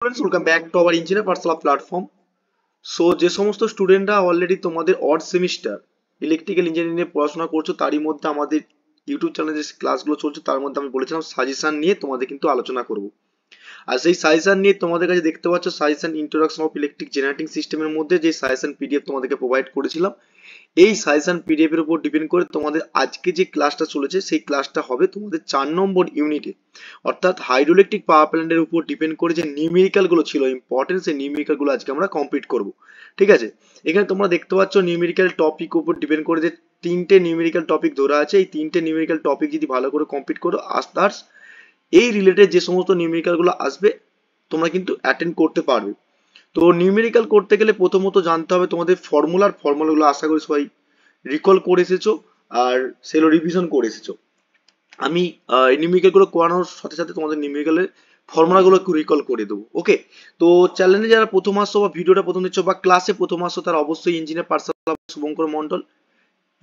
Students welcome back to our engineer Pathsala platform. So যে সমস্ত স্টুডেন্টরা অলরেডি তোমাদের অড সেমিস্টার ইলেকট্রিক্যাল ইঞ্জিনিয়ারিং নিয়ে পড়াশোনা করছো, তারই মধ্যে আমাদের ইউটিউব চ্যানেলে যে ক্লাসগুলো চলছে তার মধ্যে আমি বলেছিলাম সাজেশন নিয়ে তোমাদের কিন্তু আলোচনা করব। আর সেই সাজেশন নিয়ে তোমাদের কাছে দেখতে পাচ্ছ suggestion introduction of electric generating সিস্টেমের মধ্যে যে সাজেশন পিডিএফ তোমাদেরকে প্রোভাইড করেছিলাম। এই সাজেশন পিডিএফ এর উপর ডিপেন্ড করে তোমাদের আজকে যে ক্লাসটা চলেছে সেই ক্লাসটা হবে তোমাদের 4 নম্বর ইউনিটে, অর্থাৎ হাইড্রোইলেকট্রিক পাওয়ার প্ল্যান্টের উপর ডিপেন্ড করে যে নিউমেরিক্যাল গুলো ছিল ইম্পর্টেন্ট, সেই নিউমেরিক্যাল গুলো আজকে আমরা কমপ্লিট করব। ঠিক আছে, এখানে তোমরা দেখতে পাচ্ছ নিউমেরিক্যাল টপিক উপর ডিপেন্ড করে যে তিনটে নিউমেরিক্যাল টপিক ধরা আছে। এই তিনটে নিউমেরিক্যাল টপিক যদি ভালো করে কমপ্লিট করো আস্তার্স এই রিলেটেড যে সমস্ত নিউমেরিক্যাল গুলো আসবে তোমরা কিন্তু অ্যাটেন্ড করতে পারবে। তো নিউমেরিক্যাল করতে গেলে প্রথমত জানতে হবে তোমাদের ফর্মুলাগুলো আশা করি সবাই রিকল করে এসেছো আর সেগুলো রিভিশন করে এসেছো। আমি নিউমেরিক্যাল গুলো করানোর সাথে সাথে তোমাদের নিউমেরিক্যালের ফর্মুলা গুলো একটু রিকল করে দেবো। ওকে, তো চ্যানেলে যারা প্রথম আসছো বা ভিডিওটা প্রথম দিচ্ছ বা ক্লাসে প্রথম আসছো তারা অবশ্যই ইঞ্জিনিয়ার পাঠশালা শুভঙ্কর মন্ডল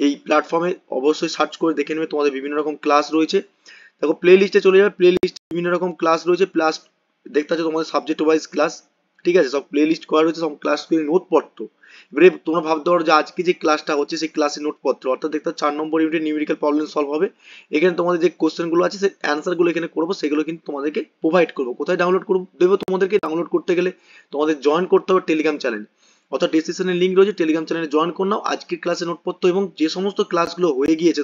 এই প্ল্যাটফর্মে অবশ্যই সার্চ করে দেখে নেবে। তোমাদের বিভিন্ন রকম ক্লাস রয়েছে, দেখো প্লে লিস্টে চলে যাবে, প্লে লিস্টে বিভিন্ন রকম ক্লাস রয়েছে, প্লাস দেখতে পাচ্ছ তোমাদের সাবজেক্ট ওয়াইজ ক্লাস। ঠিক আছে, সব প্লে লিস্ট করা রয়েছে, সব ক্লাস নোটপত্র। এবারে তোমরা ভাবতে পারো যে আজকে যে ক্লাসটা হচ্ছে সেই ক্লাসের নোটপত্র, অর্থাৎ দেখতে 4 নম্বর ইউনিটে নিউমেরিক্যাল প্রবলেম সলভ হবে। এখানে তোমাদের যে কোশ্চেন গুলো আছে সেই অ্যান্সার গুলো এখানে করবো, সেগুলো কিন্তু তোমাদেরকে প্রোভাইড করবো। কোথায় ডাউনলোড করবো দেবো তোমাদেরকে? ডাউনলোড করতে গেলে তোমাদের জয়েন করতে হবে টেলিগ্রাম চ্যানেল, অর্থাৎ ডেসক্রিপশনে লিঙ্ক রয়েছে, টেলিগ্রাম চ্যানেলে জয়েন করে নাও। আজকের ক্লাসের নোটপত্র এবং যে সমস্ত ক্লাসগুলো হয়ে গিয়েছে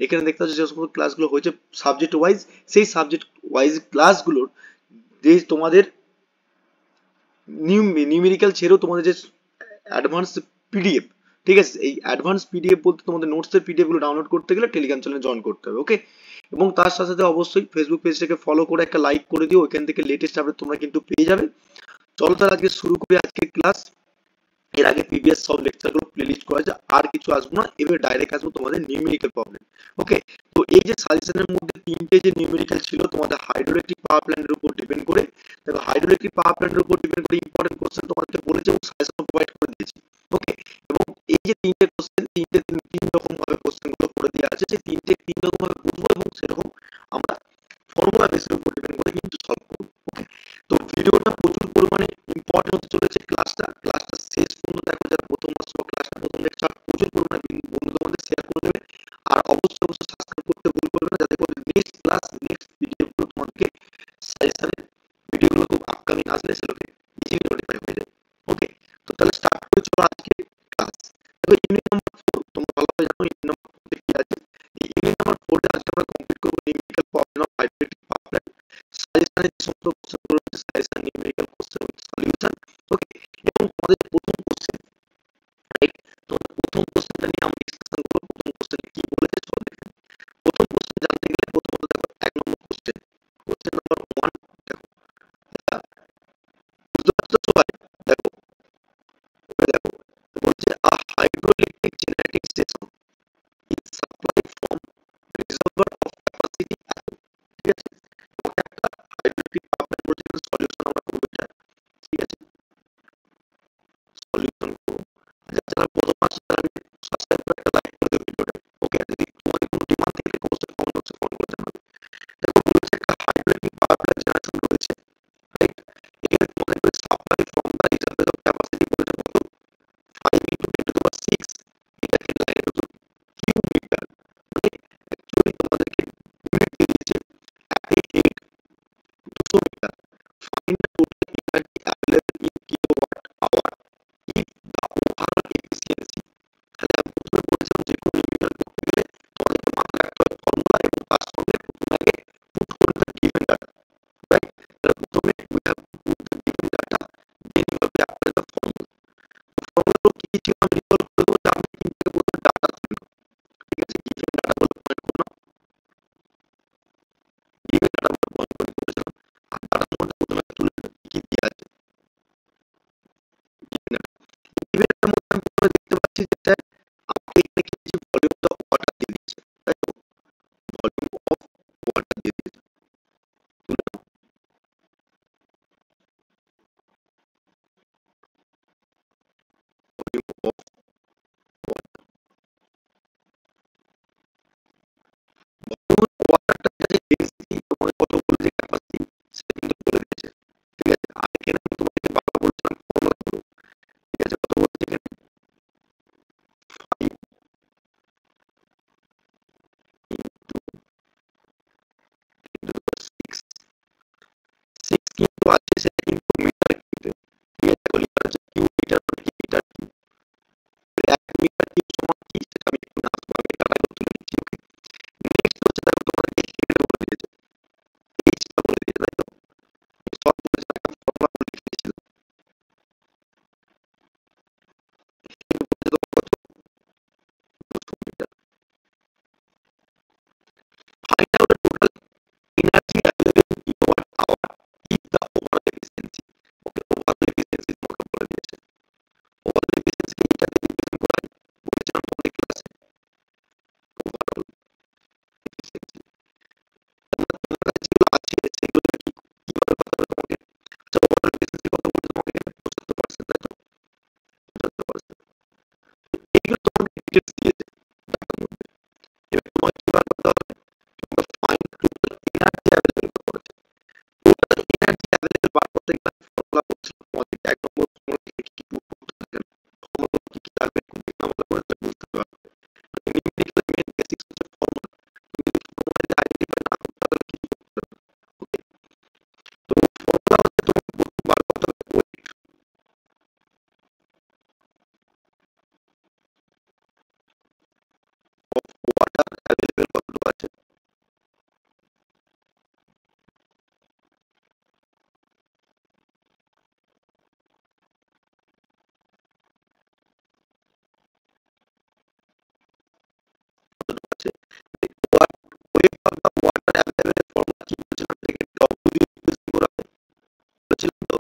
এখানে দেখতে পাচ্ছ যে সমস্ত ক্লাসগুলো হয়েছে সাবজেক্ট ওয়াইজ, সেই সাবজেক্ট ওয়াইজ ক্লাসগুলোর যে তোমাদের নিউমেরিক্যাল ছেড়েও তোমাদের যে অ্যাডভান্স পিডিএফ, ঠিক আছে, এই অ্যাডভান্স পিডিএফ বলতে তোমাদের নোটসের পিডিএফ গুলো ডাউনলোড করতে গেলে টেলিগ্রাম চ্যানেলে জয়েন করতে হবে। ওকে, এবং তার সাথে সাথে অবশ্যই ফেসবুক পেজটাকে ফলো করে একটা লাইক করে দিও, ওইখান থেকে লেটেস্ট আপডেট তোমরা কিন্তু পেয়ে যাবে। চলো তাহলে আজকে শুরু করি আজকের ক্লাস। এর আগে প্রিভিয়াস সব লেকচারগুলো প্লেলিস্ট করা আছে, আর কিছু আসবো না, এবার ডাইরেক্ট আসবো তোমাদের নিউমেরিক্যাল প্রবলেম। ওকে, তো এই যে সাজেশনের মধ্যে তিনটে যে নিউমেরিক্যাল ছিল তোমাদের হাইড্রোইলেকট্রিক পাওয়ার প্ল্যান্টের উপর ডিপেন্ড করে, দেখো হাইড্রোইলেকট্রিক পাওয়ার প্ল্যান্টের উপর ডিপেন্ড করে ইম্পর্টেন্ট কোশ্চেন তোমাদেরকে বলেছে এবং সাজেশন প্রোভাইড করে দিয়েছি। ওকে, এবং এই যে তিনটে কোশ্চেন, তিন রকম ভাবে কোশ্চেন গুলো করে দেওয়া আছে, সেই তিন রকম ভাবে বুঝবো এবং সেরকম আমরা ফর্মুলা বেসের উপর ডিপেন্ড করে কিন্তু সলভ করবো। ওকে, তো ভিডিওটা প্রচুর পরিমাণে ইম্পর্টেন্ট হতে চলেছে। ক্লাসটা শেষ পর্যন্ত দেখো, যারা প্রথম আসছো ক্লাসটা প্রথম লেকচার প্রচুর পরিমাণে বন্ধুদের মধ্যে শেয়ার করে দেবে। আর অবশ্যই সাবস্ক্রাইব করতে ভুল করবে না, যাতে করে নেক্সট ক্লাস নেক্সট ভিডিও গুলো তোমাদেরকে সাজেশনের ভিডিও গুলো খুব আপকামিং আসলে সেগুলোকে ইজিলি নোটিফাই হয়ে যাবে। ওকে, তো তাহলে স্টার্ট করে চলো আজকে ক্লাস। দেখো ইউনিট নাম্বার 4 তোমরা ভালো ওয়াটার অ্যাভেলেবেল কতটুকু আছে? কতটুকু আছে? Wave of the water available formula কি বলছিলাম থেকে ডব্লিউ বলেছিলাম তো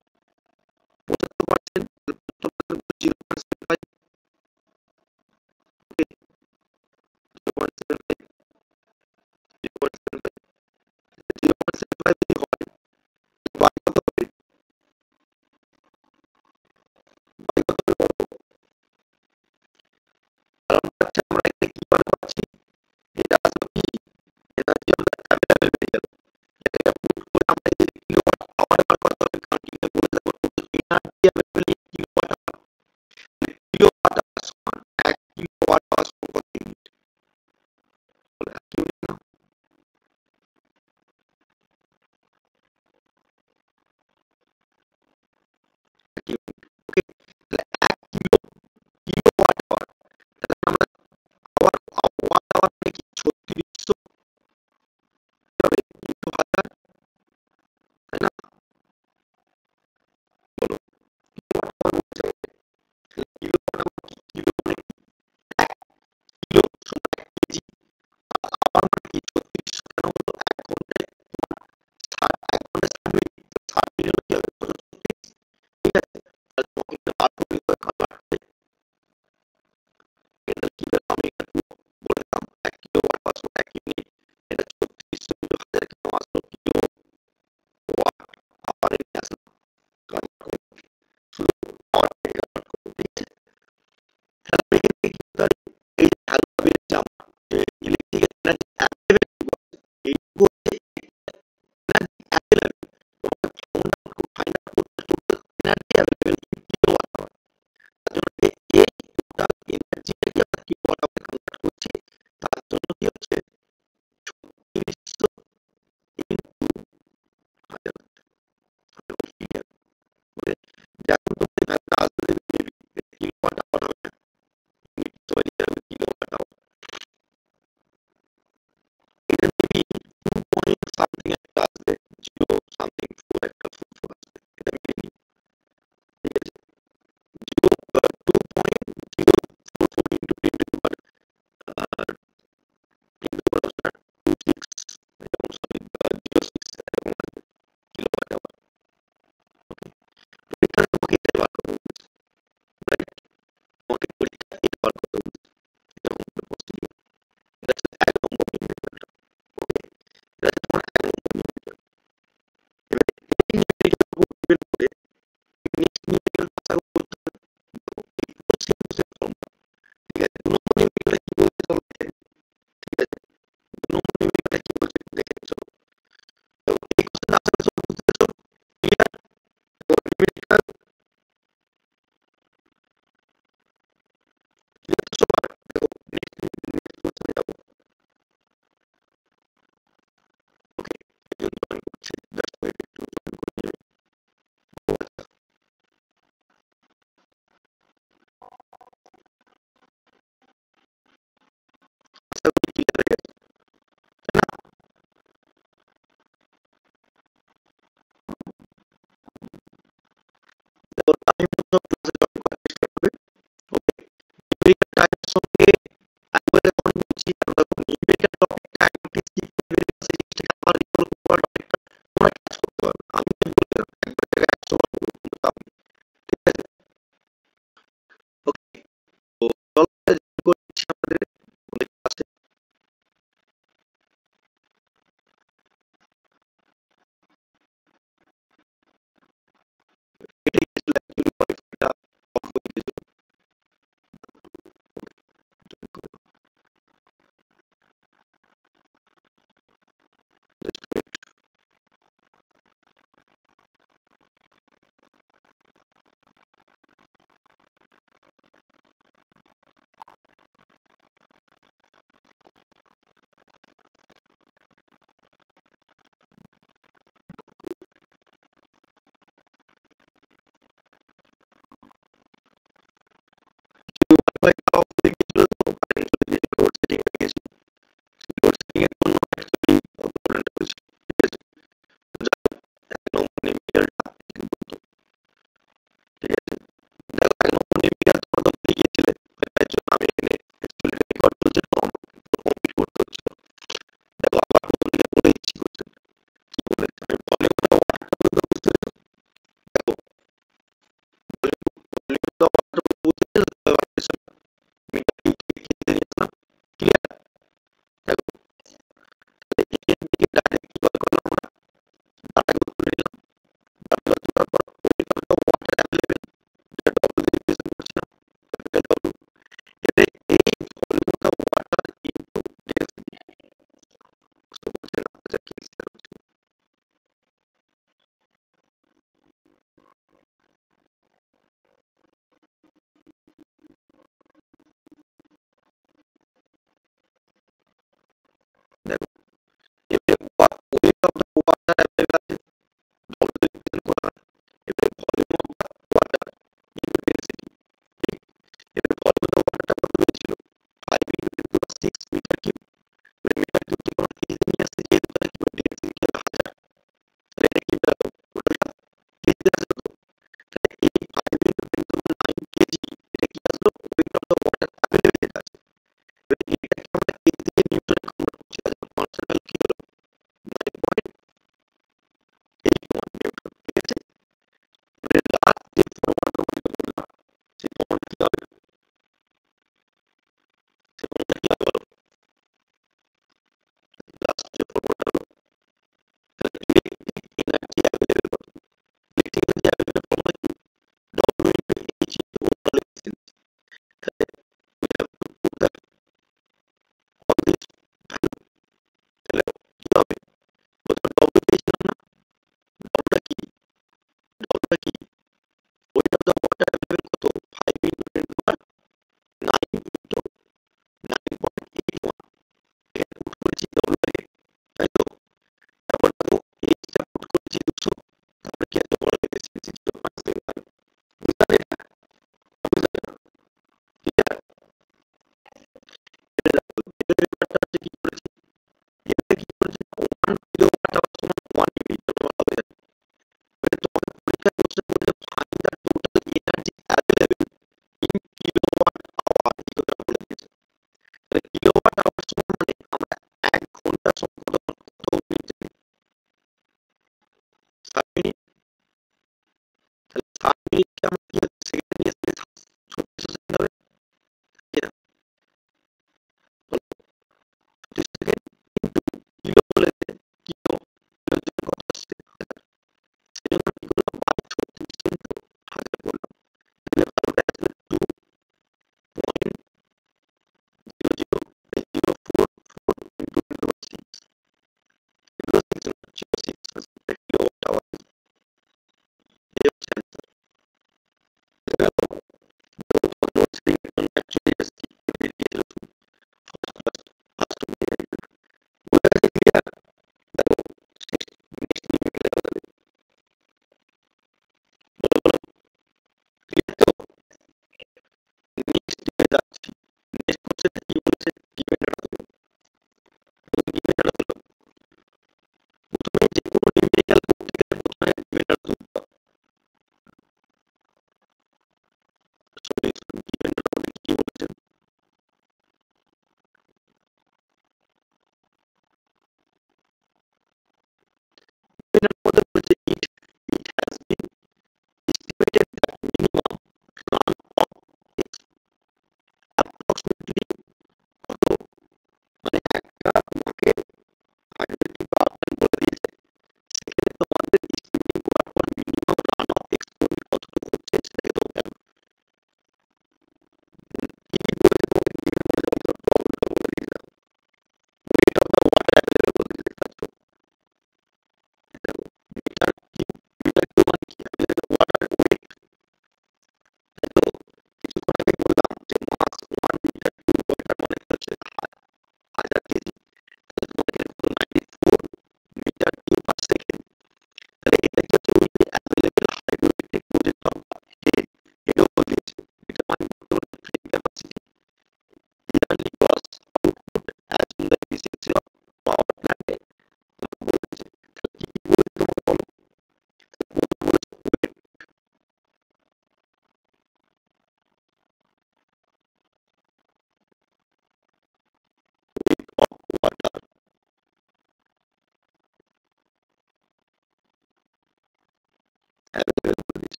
অ্যাভেলেবেল করে দিয়েছে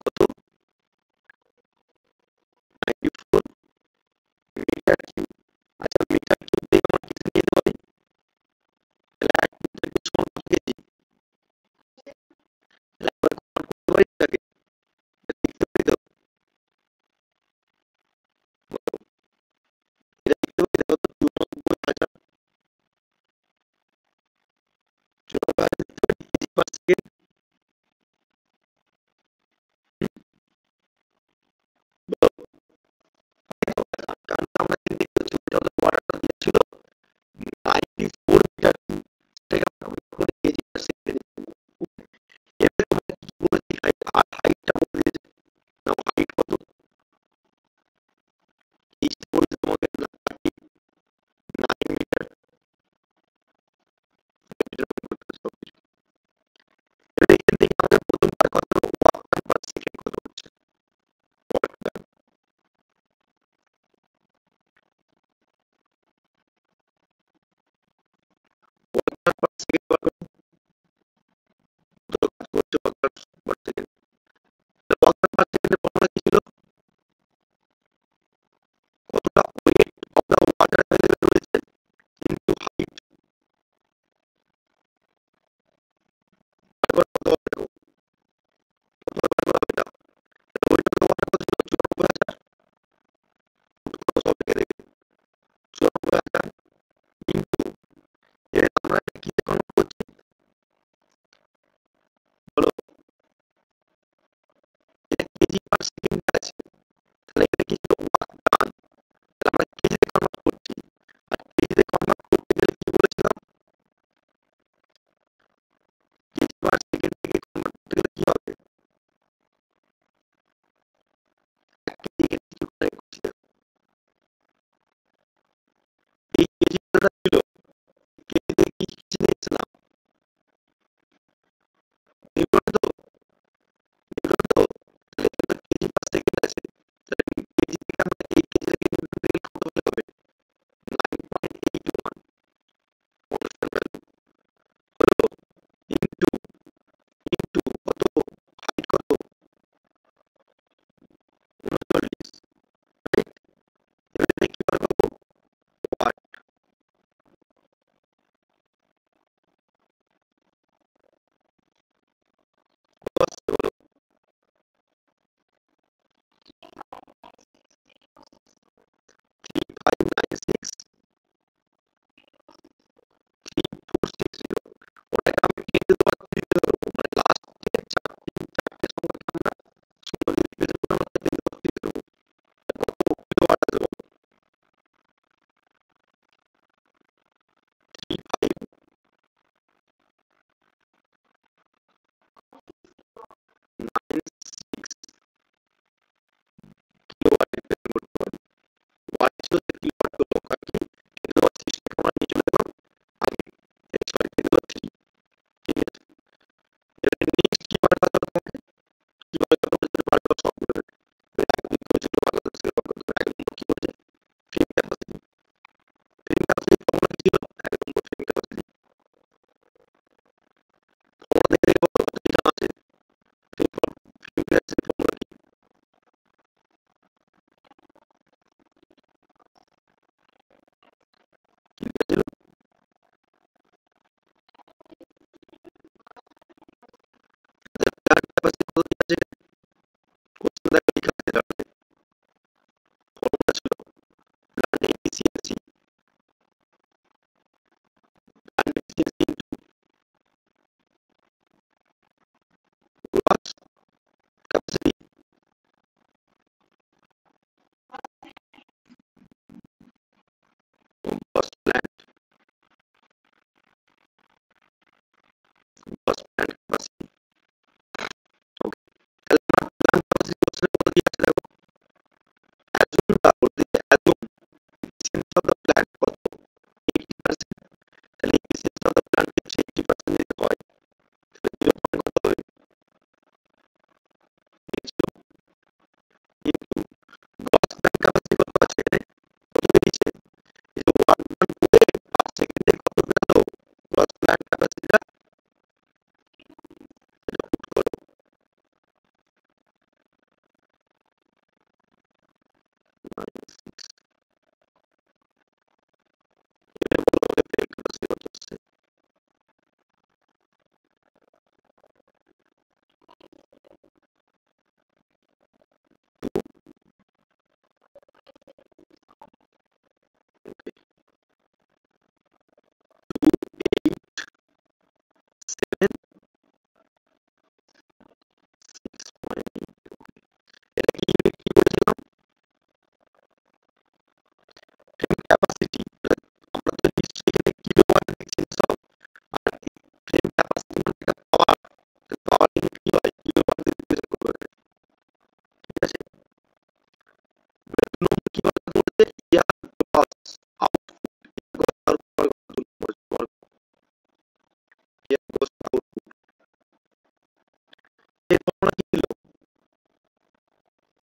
কত 94 মিটার কিউব। আচ্ছা মিটার কিউব দিয়ে আমরা কিছু নিতে পারি, তাহলে 1 মিটার কিউব সমান কত কেজি, তাহলে আমরা কনভার্ট করতে পারি এটাকে, লিখতে পারি তো, এটা লিখতে পারি দেখো তো 94,000 লিখতে পারি কেজি পার সেকেন্ড। কারণ আমরা দেখতে পাচ্ছি ওটা আমাদের ওয়াটারটা দিয়েছিল 94 মিটার কিউব, সেটাকে আমরা করে কেজি পার সেকেন্ড। এবারে তোমাকে কি বলেছি হাইট, আর হাইটটা বলে দিয়েছে, নাও হাইট কত, এইটা বলেছে তোমাকে 9 মিটার। এবারে এখান থেকে আমাদের প্রথমটা কত, ওয়াক ডান পার সেকেন্ড কত হচ্ছে, ওয়াক ডান পার সেকেন্ড কত হচ্ছে, work done per second. Work done per সেকেন্ডের ফর্মুলা কি ছিল, কতটা weight of the water available রয়েছে ইনটু হাইট, কত হবে দেখো, কত হবে এটা, ওয়েট অফ দা ওয়াটার কত ছিল 94,000, কত সব লিখে দেখি 94,000 ইনটু, এর আমরা কি কনভার্ট করছি বলো, এটা কেজি পার সেকেন্ড আছে, তাহলে এটা কি ছিল ওয়াক ডান, তাহলে আমরা কেজিতে কনভার্ট করছি, আর কেজিতে কনভার্ট করতে গেলে কি বলেছিলাম, কেজি পার সেকেন্ড থেকে কনভার্ট করতে গেলে কি হবে, এক কেজি এখানে কিছু করে করছি দেখো, এই কেজি ছিল, কেজিতে কি কিছু নিয়েছিলাম, নিউটন তো, নিউটন তো, তাহলে এটা কেজি পার সেকেন্ড আছে, তাহলে কেজি থেকে আমরা এই কেজি থেকে নিউটন থেকে কত হলে হবে, 9.81 কনস্ট্যান্ট ভ্যালু হলো, ইনটু ইনটু কত, হাইট কত 39, রাইট। এবারে কি বার পাবো, ওয়াট, কত আসছে বলো, 3596 3460, ওটাকে আমি কেটে দেওয়ার দিতে পারবো, মানে লাস্টে চারটে সংখ্যাকে আমরা শূন্য দিয়ে বিভেদ করে আমরা কেটে দেওয়ার দিতে পারবো, কত কিলোওয়াট আছে বলো, 3596 কিলোওয়াটে প্রেজেন্ট করতে পারবো। ওয়াট ছিল 3 ওয়াট তো লোক আর কি, কিন্তু দেওয়ার 6 আমরা নিয়ে চলে গেলাম আগে, সরি কিন্তু 3, ঠিক আছে। এবারে নেক্সট কি বার করতে হবে তোমাকে, কি বার করতে হবে, বার করা সব করে দেবে, এক দুই করে ছিল বার করতে হবে, বার করতে হবে। এক নম্বর কি বলছে, frame capacity, frame capacity formula কি ছিল, এক নম্বর ফ্রেম ক্যাপাসিটি ফর্মুলা দেখে দেখে বলো কত কি জানা আছে, ফ্রেম ক্যাপাসিটি ফর্মুলা কি, কি ছিল, প্ল্যান্ট ক্যাপাসিটি কত ঠিক আছে, কোশ্চেন দেখো লেখা আছে তাহলে, ফর্মুলা ছিল plant efficiency, plant efficiency into gross capacity, gross plant capacity, okay. তাহলে আমরা প্ল্যান্ট ক্যাপাসিটি কোশ্চেনে বলে দিয়েছে দেখো, অ্যাজুমটা বলে দিয়েছে, assume efficiency of the plant কত 80%, তাহলে এফিসিয়েন্সি অফ দ্য প্ল্যান্ট হচ্ছে 80% যদি হয়, তাহলে 0 পয়েন্ট কত হবে, ইনটু গ্রস প্ল্যান্ট ক্যাপাসিটি কত আছে এখানে, কত বেরিয়েছে, এই যে ওয়াট ডান করে পার সেকেন্ডে কত বেরোলো গ্রস প্ল্যান্ট ক্যাপাসিটিটা এর ফর্মুলা কি ছিল?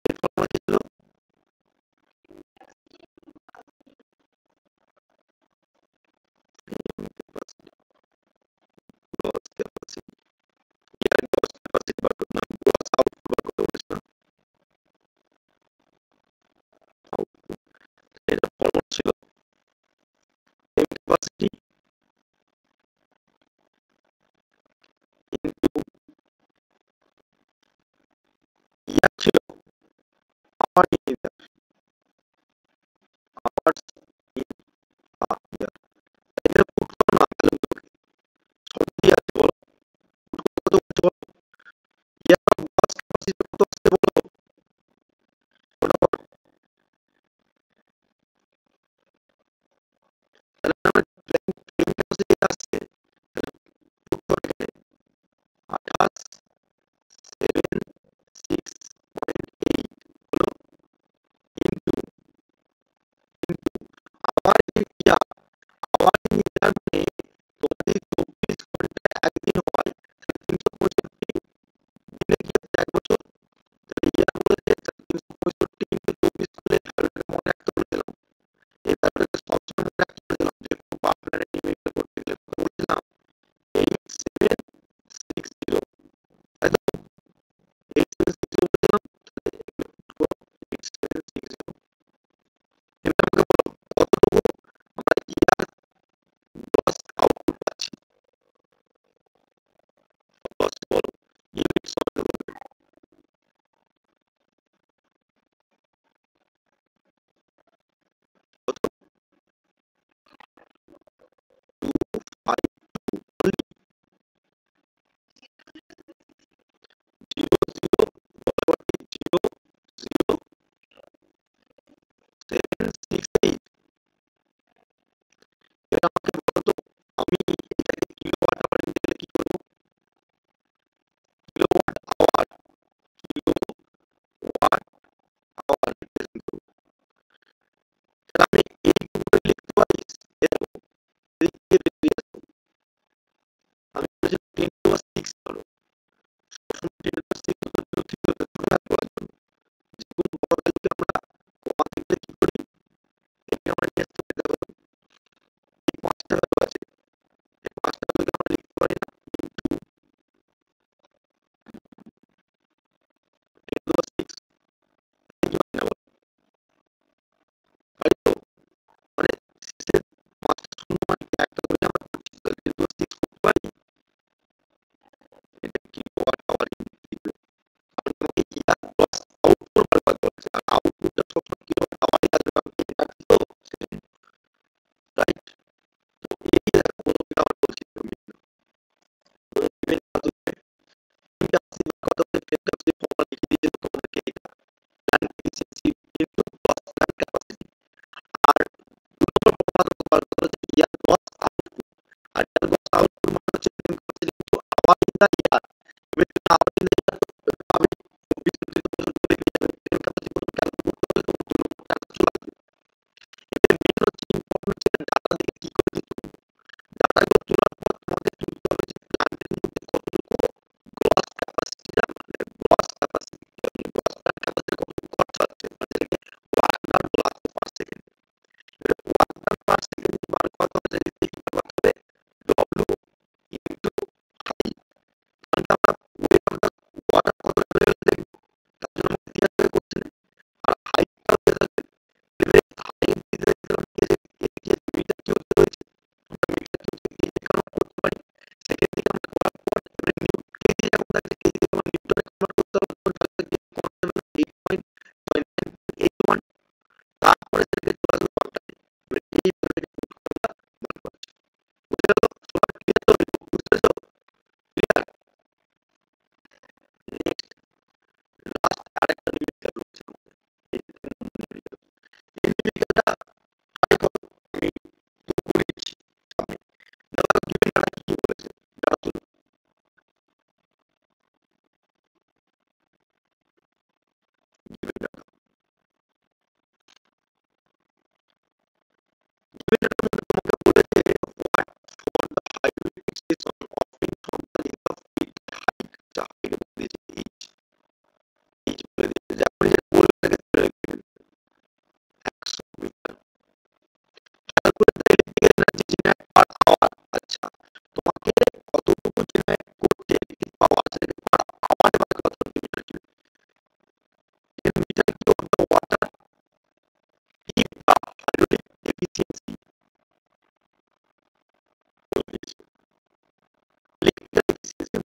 এর ফর্মুলা কি ছিল? গ্রস ক্যাপাসিটি, এর গ্রস ক্যাপাসিটি বার করতে, না গ্রস আউটপুট বার করতে বলেছিল। আউটপুট, এটা ফর্মুলা ছিল এম ক্যাপাসিটি ইনটু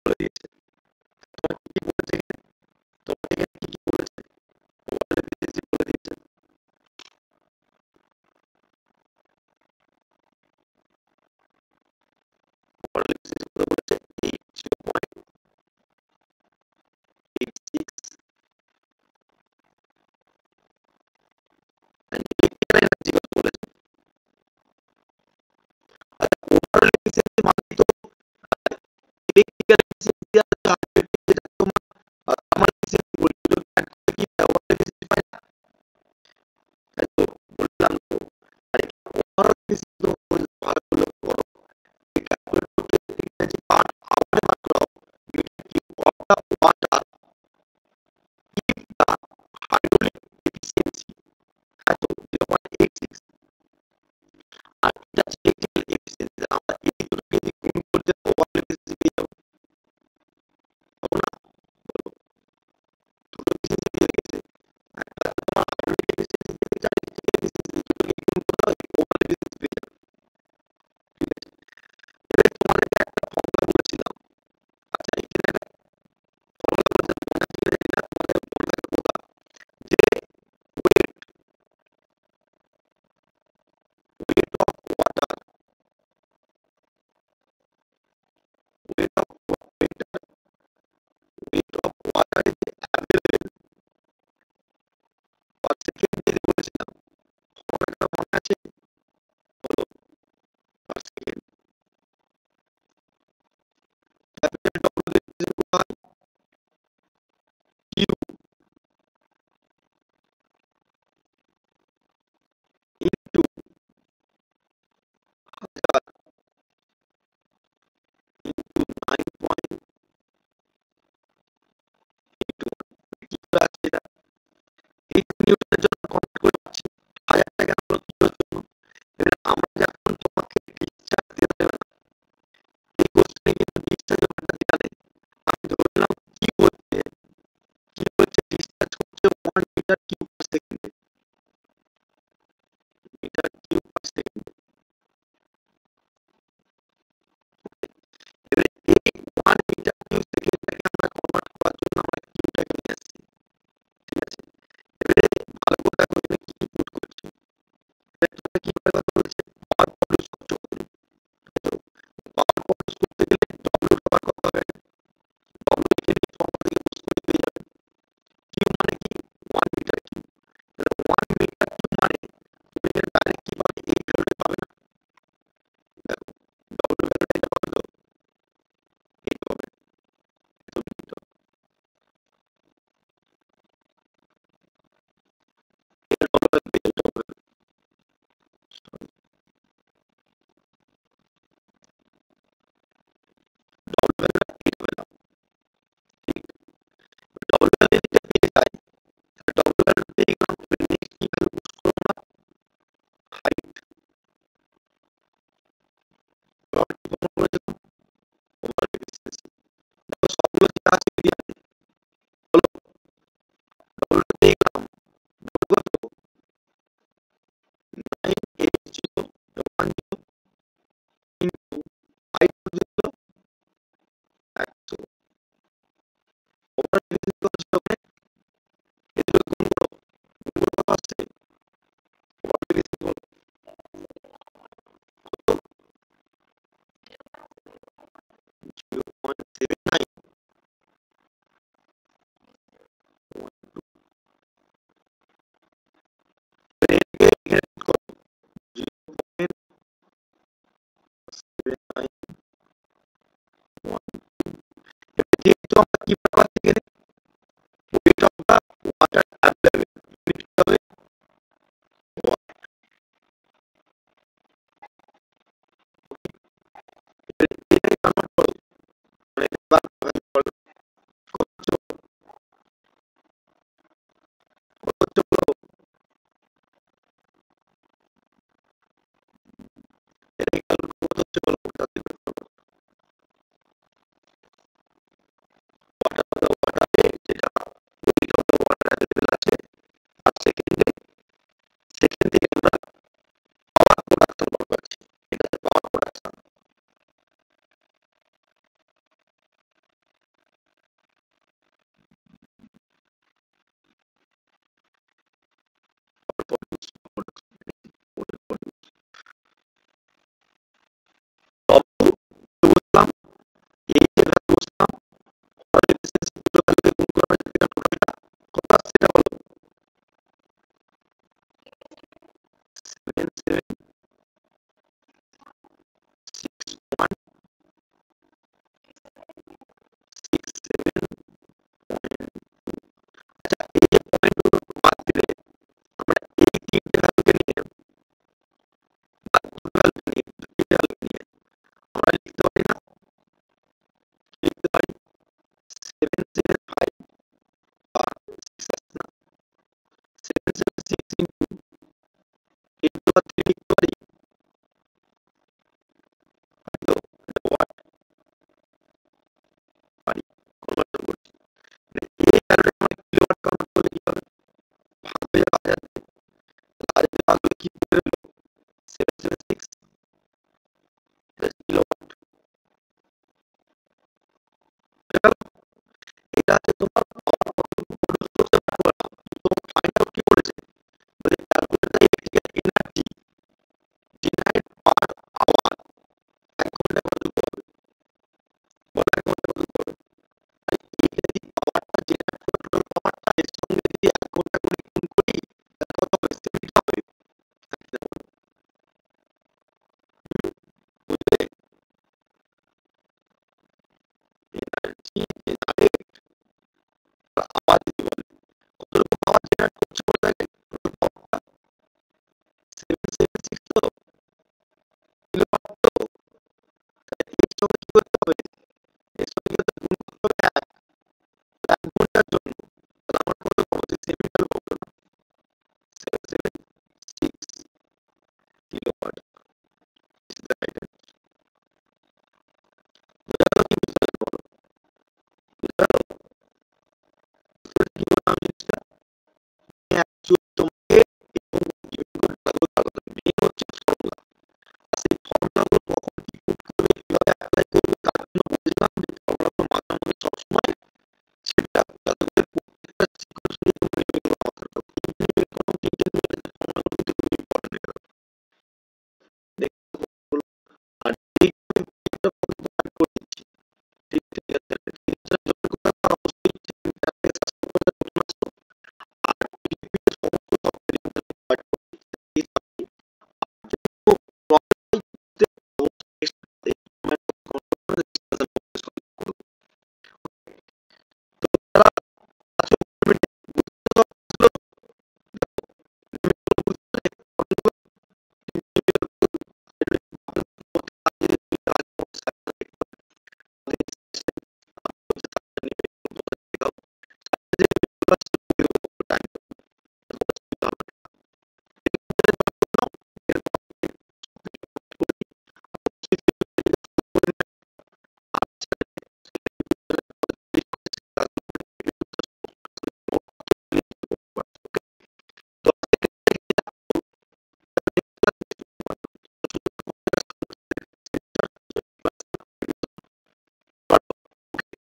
বলে দিয়েছে। তোমার কি বলেছে এখানে? তোমার এখানে কি বলেছে? ওয়াটার এফিসিয়েন্সি বলে দিয়েছে। ওয়াটার এফিসিয়েন্সি কত বলেছে? 0.86 and electrical energy কত বলেছে? আচ্ছা, ওভারঅল এফিসিয়েন্সি মানে তো ইলেকট্রিক্যাল এফিসিয়েন্সি আর যেটা তোমার থার্মাল এফিসিয়েন্সি বলি, দুটো add করে কি ওভারঅল এফিসিয়েন্সি পাই না? তাই তো বললাম তো। আর ওভারঅল এফিসিয়েন্সি তো ভালো করে লক্ষ্য করো, ক্যালকুলেট করতে ইংরেজি পার আওয়ারে বার করা হোক, metre cube of the water if the hydraulic efficiency এত 0.86 আর এটা হচ্ছে ইলেকট্রিক্যাল এফিসিয়েন্সি। আমরা এই দুটোকে যদি গুণ করতে ওভারঅল এফিসিয়েন্সি পেয়ে যাবো, পাবো না? বলো, দুটো এফিসিয়েন্সি পেয়ে গেছে। একটা হচ্ছে তোমার hydraulic efficiency পেয়ে গেছে, আর electrical efficiency, দুটোকে গুণ করতে হবে, ওভারঅল এফিসিয়েন্সি পেয়ে যাবে। ঠিক আছে, এবার তোমাদেরকে একটা ফর্মুলা বলেছিলাম। আচ্ছা, এখানে একটা ফর্মুলা বলেছিলাম, মনে আছে কিনা এটা তোমাদের মনে রাখার কথা, যে weight of water, weight of water is available per second যেটা বলেছিলাম, ফর্মুলাটা মনে আছে? বলো, per second। ক্যাপিটাল ডব্লিউ এর কোথায়? কিউ ইনটু হাজার ইনটু 9 ইনটু কি করে আছে এটা? এই নিউটনের জন্য কনভার্ট করে পাচ্ছি। হাজার টাকা হলো কিলোর জন্য। এবার আমরা যখন তোমাকে ডিসচার্জ দিতে দেবে না, এই কোশ্চেনে কিন্তু ডিসচার্জ ব্যাপারটা দেওয়া নেই। আমি ধরলাম কি হচ্ছে ডিসচার্জ হচ্ছে 1 মিটার কিউব পার সেকেন্ডে, মিটার কিউব পার সেকেন্ডে। এবারে এই 1 মিটার কিউব সেকেন্ডটাকে আমরা কনভার্ট করার জন্য আমরা কিউবটাকে নিয়ে আসছি। ঠিক আছে, এবারে ভালো করে দেখো এখানে কি পুট করছি। এবারে কি করে কথা বলছে? পাওয়ার প্রডিউস করছো কত? তো পাওয়ার প্রডিউস করতে গেলে ডব্লিউ বার করতে হবে। ডব্লিউ কে এই ফর্মুলা থেকে ইউজ করে পেয়ে যাবে। কিউ মানে কি? 1 মিটার কিউব। তাহলে 1 মিটার কিউব মানে তুমি এখানে ডাইরেক্ট কি পাবে? এই ভ্যালুটা পাবে না। দেখো ডব্লিউ ভ্যালুটা এটা পাবে তো, এই পাবে, এত মিটার। এটা ডব্লিউ পেয়ে যাবে, ডব্লিউ ভ্যালুটা এই হবে না। ঠিক, ডব্লিউ ভ্যালু এটা পেয়ে যায়, ডব্লিউ ভ্যালু পেয়ে গেলাম। এবার নেক্সট কি ভ্যালু পুট করব না? হাইট। এবার কি ফর্মুলা বলেছিলাম? Overall efficiency. দেখো সবগুলো যেটা আছে এরিয়াতে, বলো ডব্লিউ পেয়ে গেলাম। ডব্লিউ কত? 98010 ইনটু 5 100। ওভারঅল এফিসিয়েন্সি কত ছিল ওখানে? এই দুটো গুণ করো, গুণ করে কত আসছে? ওভারঅল এফিসিয়েন্সি কত? 0.79। এখানে পুট করো 0.7912। যেহেতু